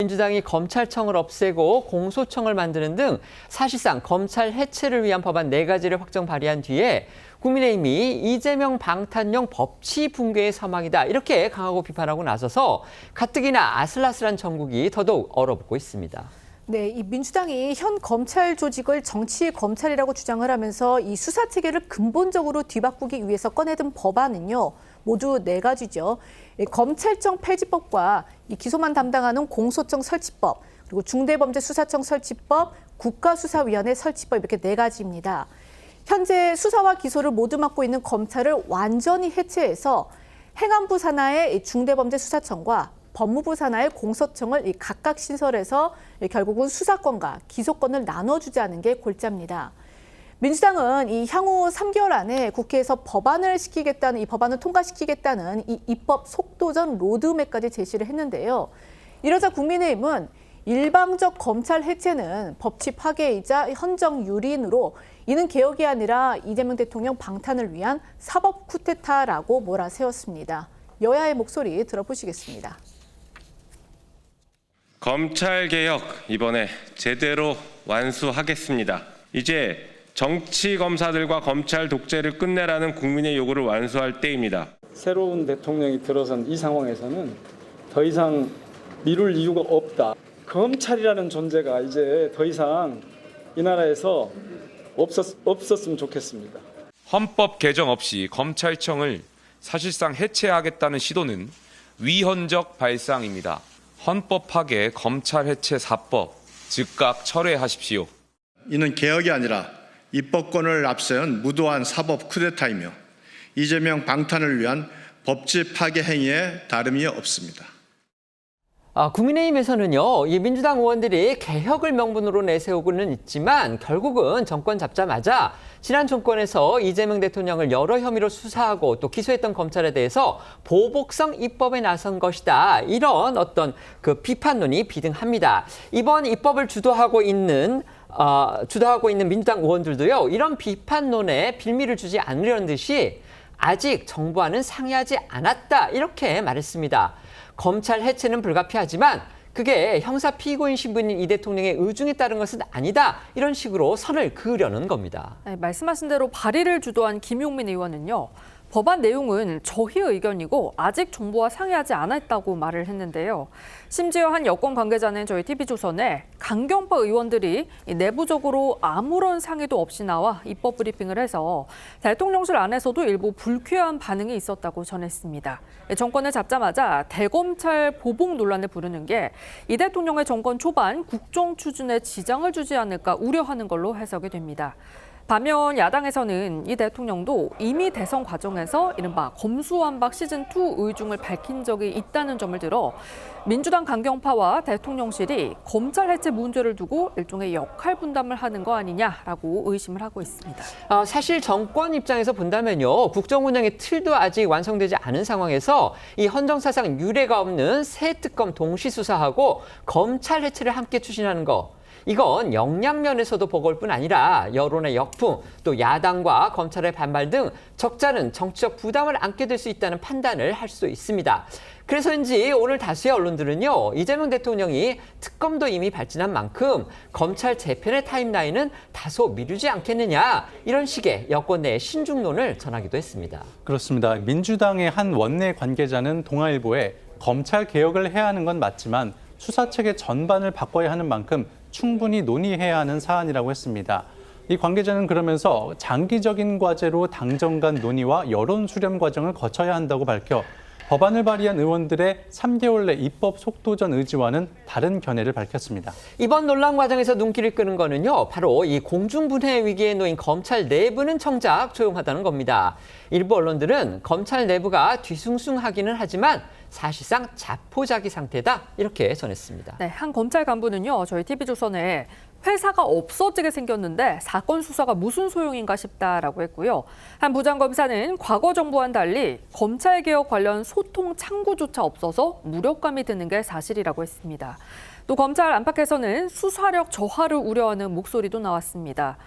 민주당이 검찰청을 없애고 공소청을 만드는 등 사실상 검찰 해체를 위한 법안 4가지를 확정 발의한 뒤에 국민의힘이 이재명 방탄용 법치 붕괴의 서막이다 이렇게 강하고 비판하고 나서서 가뜩이나 아슬아슬한 정국이 더더욱 얼어붙고 있습니다. 네, 이 민주당이 현 검찰 조직을 정치 검찰이라고 주장을 하면서 이 수사 체계를 근본적으로 뒤바꾸기 위해서 꺼내든 법안은요. 모두 4가지죠. 검찰청 폐지법과 이 기소만 담당하는 공소청 설치법, 그리고 중대범죄수사청 설치법, 국가수사위원회 설치법 이렇게 4가지입니다. 현재 수사와 기소를 모두 맡고 있는 검찰을 완전히 해체해서 행안부 산하의 중대범죄수사청과 법무부 산하의 공소청을 각각 신설해서 결국은 수사권과 기소권을 나눠주자는 게 골자입니다. 민주당은 이 향후 3개월 안에 국회에서 이 법안을 통과시키겠다는 이 입법 속도전 로드맵까지 제시를 했는데요. 이러자 국민의힘은 일방적 검찰 해체는 법치 파괴이자 헌정 유린으로 이는 개혁이 아니라 이재명 대통령 방탄을 위한 사법 쿠데타라고 몰아세웠습니다. 여야의 목소리 들어보시겠습니다. 검찰개혁 이번에 제대로 완수하겠습니다. 이제 정치검사들과 검찰 독재를 끝내라는 국민의 요구를 완수할 때입니다. 새로운 대통령이 들어선 이 상황에서는 더 이상 미룰 이유가 없다. 검찰이라는 존재가 이제 더 이상 이 나라에서 없었으면 좋겠습니다. 헌법 개정 없이 검찰청을 사실상 해체하겠다는 시도는 위헌적 발상입니다. 헌법 파괴 검찰 해체 4법 즉각 철회하십시오. 이는 개혁이 아니라 입법권을 앞세운 무도한 사법 쿠데타이며 이재명 방탄을 위한 법치 파괴 행위에 다름이 없습니다. 국민의힘에서는요, 이 민주당 의원들이 개혁을 명분으로 내세우고는 있지만 결국은 정권 잡자마자 지난 정권에서 이재명 대통령을 여러 혐의로 수사하고 또 기소했던 검찰에 대해서 보복성 입법에 나선 것이다. 이런 어떤 비판론이 비등합니다. 이번 입법을 주도하고 있는 민주당 의원들도요, 이런 비판론에 빌미를 주지 않으려는 듯이 아직 정부와는 상의하지 않았다. 이렇게 말했습니다. 검찰 해체는 불가피하지만 그게 형사 피고인 신분인 이 대통령의 의중에 따른 것은 아니다. 이런 식으로 선을 그으려는 겁니다. 네, 말씀하신 대로 발의를 주도한 김용민 의원은요. 법안 내용은 저희 의견이고 아직 정부와 상의하지 않았다고 말을 했는데요. 심지어 한 여권 관계자는 저희 TV조선에 강경파 의원들이 내부적으로 아무런 상의도 없이 나와 입법 브리핑을 해서 대통령실 안에서도 일부 불쾌한 반응이 있었다고 전했습니다. 정권을 잡자마자 대검찰 보복 논란을 부르는 게 이 대통령의 정권 초반 국정 추진에 지장을 주지 않을까 우려하는 걸로 해석이 됩니다. 반면 야당에서는 이 대통령도 이미 대선 과정에서 이른바 검수완박 시즌2 의중을 밝힌 적이 있다는 점을 들어 민주당 강경파와 대통령실이 검찰 해체 문제를 두고 일종의 역할 분담을 하는 거 아니냐라고 의심을 하고 있습니다. 사실 정권 입장에서 본다면요, 국정 운영의 틀도 아직 완성되지 않은 상황에서 이 헌정사상 유례가 없는 새 특검 동시 수사하고 검찰 해체를 함께 추진하는 거. 이건 역량면에서도 버거울 뿐 아니라 여론의 역풍, 또 야당과 검찰의 반발 등 적잖은 정치적 부담을 안게 될 수 있다는 판단을 할 수 있습니다. 그래서인지 오늘 다수의 언론들은요, 이재명 대통령이 특검도 이미 발진한 만큼 검찰 재편의 타임라인은 다소 미루지 않겠느냐, 이런 식의 여권 내 신중론을 전하기도 했습니다. 그렇습니다. 민주당의 한 원내 관계자는 동아일보에 검찰 개혁을 해야 하는 건 맞지만 수사체계 전반을 바꿔야 하는 만큼 충분히 논의해야 하는 사안이라고 했습니다. 이 관계자는 그러면서 장기적인 과제로 당정 간 논의와 여론 수렴 과정을 거쳐야 한다고 밝혀 법안을 발의한 의원들의 3개월 내 입법 속도전 의지와는 다른 견해를 밝혔습니다. 이번 논란 과정에서 눈길을 끄는 거는요, 바로 이 공중분해 위기에 놓인 검찰 내부는 정작 조용하다는 겁니다. 일부 언론들은 검찰 내부가 뒤숭숭하기는 하지만 사실상 자포자기 상태다, 이렇게 전했습니다. 네, 한 검찰 간부는요, 저희 TV조선에 회사가 없어지게 생겼는데 사건 수사가 무슨 소용인가 싶다라고 했고요. 한 부장검사는 과거 정부와는 달리 검찰개혁 관련 소통 창구조차 없어서 무력감이 드는 게 사실이라고 했습니다. 또 검찰 안팎에서는 수사력 저하를 우려하는 목소리도 나왔습니다.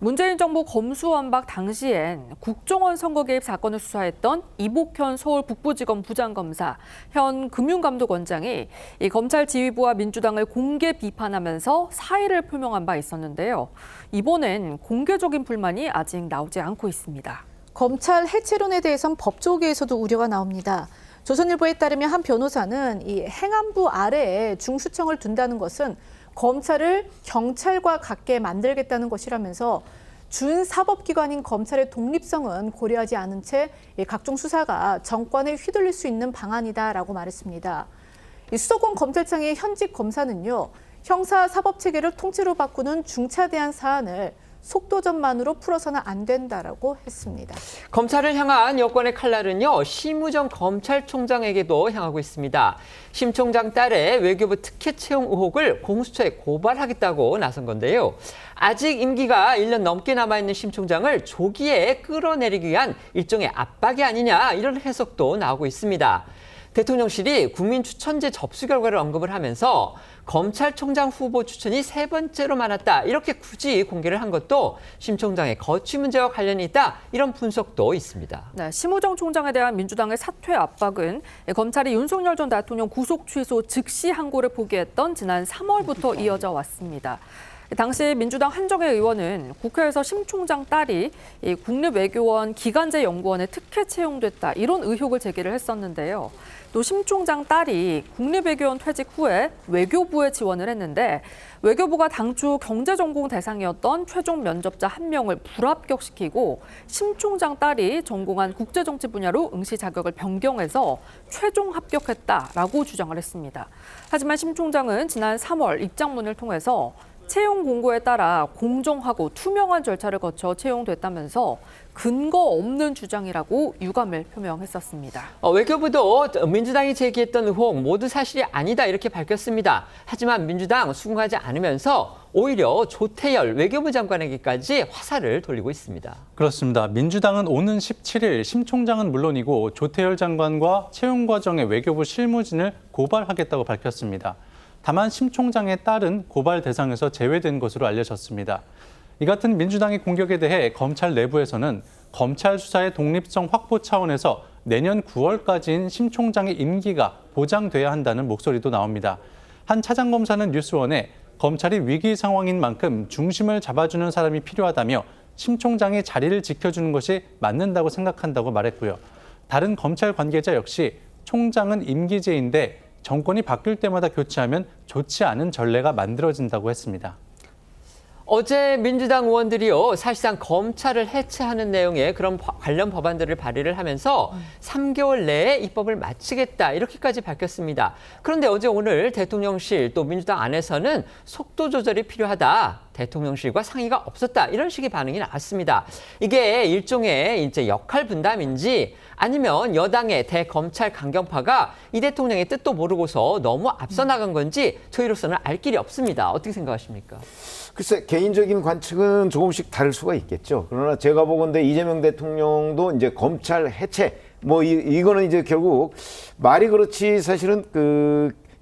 문재인 정부 검수완박 당시엔 국정원 선거 개입 사건을 수사했던 이복현 서울 북부지검 부장검사, 현 금융감독원장이 이 검찰 지휘부와 민주당을 공개 비판하면서 사의를 표명한 바 있었는데요. 이번엔 공개적인 불만이 아직 나오지 않고 있습니다. 검찰 해체론에 대해선 법조계에서도 우려가 나옵니다. 조선일보에 따르면 한 변호사는 이 행안부 아래에 중수청을 둔다는 것은 검찰을 경찰과 같게 만들겠다는 것이라면서 준사법기관인 검찰의 독립성은 고려하지 않은 채 각종 수사가 정권에 휘둘릴 수 있는 방안이다라고 말했습니다. 이 수도권 검찰청의 현직 검사는요, 형사사법체계를 통째로 바꾸는 중차대한 사안을 속도전만으로 풀어서는 안 된다라고 했습니다. 검찰을 향한 여권의 칼날은요, 심우정 검찰총장에게도 향하고 있습니다. 심 총장 딸의 외교부 특혜 채용 의혹을 공수처에 고발하겠다고 나선 건데요. 아직 임기가 1년 넘게 남아있는 심 총장을 조기에 끌어내리기 위한 일종의 압박이 아니냐, 이런 해석도 나오고 있습니다. 대통령실이 국민 추천제 접수 결과를 언급을 하면서 검찰총장 후보 추천이 3번째로 많았다, 이렇게 굳이 공개를 한 것도 심 총장의 거취 문제와 관련이 있다, 이런 분석도 있습니다. 네, 심우정 총장에 대한 민주당의 사퇴 압박은 검찰이 윤석열 전 대통령 구속 취소 즉시 항고를 포기했던 지난 3월부터 이어져 왔습니다. 당시 민주당 한정혜 의원은 국회에서 심 총장 딸이 국립외교원 기간제 연구원에 특혜 채용됐다, 이런 의혹을 제기를 했었는데요. 또 심 총장 딸이 국립외교원 퇴직 후에 외교부에 지원을 했는데 외교부가 당초 경제전공 대상이었던 최종 면접자 1명을 불합격시키고 심 총장 딸이 전공한 국제정치 분야로 응시 자격을 변경해서 최종 합격했다라고 주장을 했습니다. 하지만 심 총장은 지난 3월 입장문을 통해서 채용 공고에 따라 공정하고 투명한 절차를 거쳐 채용됐다면서 근거 없는 주장이라고 유감을 표명했었습니다. 외교부도 민주당이 제기했던 의혹 모두 사실이 아니다, 이렇게 밝혔습니다. 하지만 민주당 수긍하지 않으면서 오히려 조태열 외교부 장관에게까지 화살을 돌리고 있습니다. 그렇습니다. 민주당은 오는 17일 심 총장은 물론이고 조태열 장관과 채용 과정의 외교부 실무진을 고발하겠다고 밝혔습니다. 다만 심 총장의 딸은 고발 대상에서 제외된 것으로 알려졌습니다. 이 같은 민주당의 공격에 대해 검찰 내부에서는 검찰 수사의 독립성 확보 차원에서 내년 9월까지인 심 총장의 임기가 보장돼야 한다는 목소리도 나옵니다. 한 차장검사는 뉴스원에 검찰이 위기 상황인 만큼 중심을 잡아주는 사람이 필요하다며 심 총장이 자리를 지켜주는 것이 맞는다고 생각한다고 말했고요. 다른 검찰 관계자 역시 총장은 임기제인데 정권이 바뀔 때마다 교체하면 좋지 않은 전례가 만들어진다고 했습니다. 어제 민주당 의원들이요, 사실상 검찰을 해체하는 내용의 그런 관련 법안들을 발의를 하면서 3개월 내에 입법을 마치겠다, 이렇게까지 밝혔습니다. 그런데 어제 오늘 대통령실 또 민주당 안에서는 속도 조절이 필요하다, 대통령실과 상의가 없었다, 이런 식의 반응이 나왔습니다. 이게 일종의 이제 역할 분담인지 아니면 여당의 대검찰 강경파가 이 대통령의 뜻도 모르고서 너무 앞서 나간 건지 저희로서는 알 길이 없습니다. 어떻게 생각하십니까? 글쎄, 개인적인 관측은 조금씩 다를 수가 있겠죠. 그러나 제가 보건대 이재명 대통령도 이제 검찰 해체, 이거는 이제 결국 말이 그렇지 사실은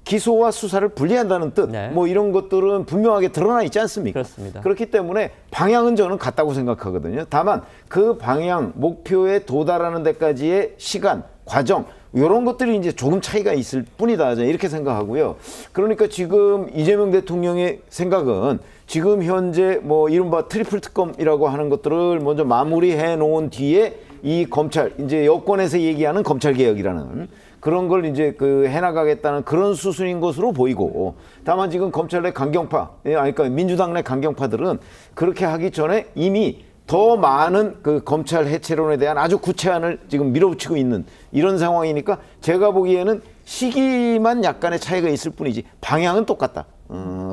기소와 수사를 분리한다는 뜻, 네. 이런 것들은 분명하게 드러나 있지 않습니까? 그렇습니다. 그렇기 때문에 방향은 저는 같다고 생각하거든요. 다만 그 방향, 목표에 도달하는 데까지의 시간, 과정, 이런 것들이 이제 조금 차이가 있을 뿐이다, 저는 이렇게 생각하고요. 그러니까 지금 이재명 대통령의 생각은 지금 현재 이른바 트리플 특검이라고 하는 것들을 먼저 마무리해 놓은 뒤에 이 검찰, 이제 여권에서 얘기하는 검찰 개혁이라는 그런 걸 이제 해나가겠다는 그런 수순인 것으로 보이고, 다만 지금 검찰 내 강경파, 그러니까 민주당 내 강경파들은 그렇게 하기 전에 이미 더 많은 검찰 해체론에 대한 아주 구체안을 지금 밀어붙이고 있는 이런 상황이니까 제가 보기에는 시기만 약간의 차이가 있을 뿐이지 방향은 똑같다.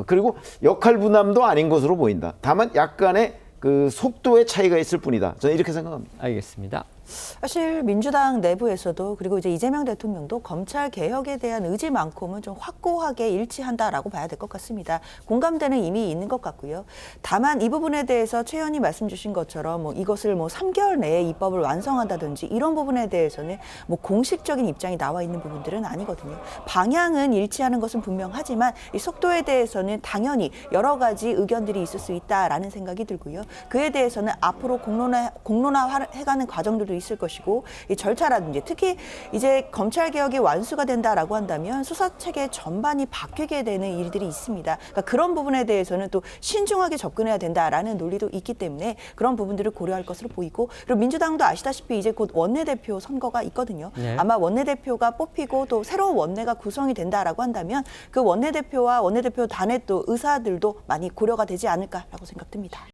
그리고 역할 분담도 아닌 것으로 보인다. 다만 약간의 속도의 차이가 있을 뿐이다. 저는 이렇게 생각합니다. 알겠습니다. 사실 민주당 내부에서도 그리고 이제 이재명 대통령도 검찰 개혁에 대한 의지만큼은 좀 확고하게 일치한다라고 봐야 될 것 같습니다. 공감대는 이미 있는 것 같고요. 다만 이 부분에 대해서 최 의원이 말씀 주신 것처럼 뭐 이것을 뭐 3개월 내에 입법을 완성한다든지 이런 부분에 대해서는 뭐 공식적인 입장이 나와 있는 부분들은 아니거든요. 방향은 일치하는 것은 분명하지만 이 속도에 대해서는 당연히 여러 가지 의견들이 있을 수 있다라는 생각이 들고요. 그에 대해서는 앞으로 공론화해가는 과정들도 있을 것이고 이 절차라든지 특히 이제 검찰 개혁이 완수가 된다라고 한다면 수사 체계 전반이 바뀌게 되는 일들이 있습니다. 그러니까 그런 부분에 대해서는 또 신중하게 접근해야 된다라는 논리도 있기 때문에 그런 부분들을 고려할 것으로 보이고 그리고 민주당도 아시다시피 이제 곧 원내대표 선거가 있거든요. 네. 아마 원내대표가 뽑히고 또 새로운 원내가 구성이 된다라고 한다면 그 원내대표와 원내대표 단의 또 의사들도 많이 고려가 되지 않을까라고 생각됩니다.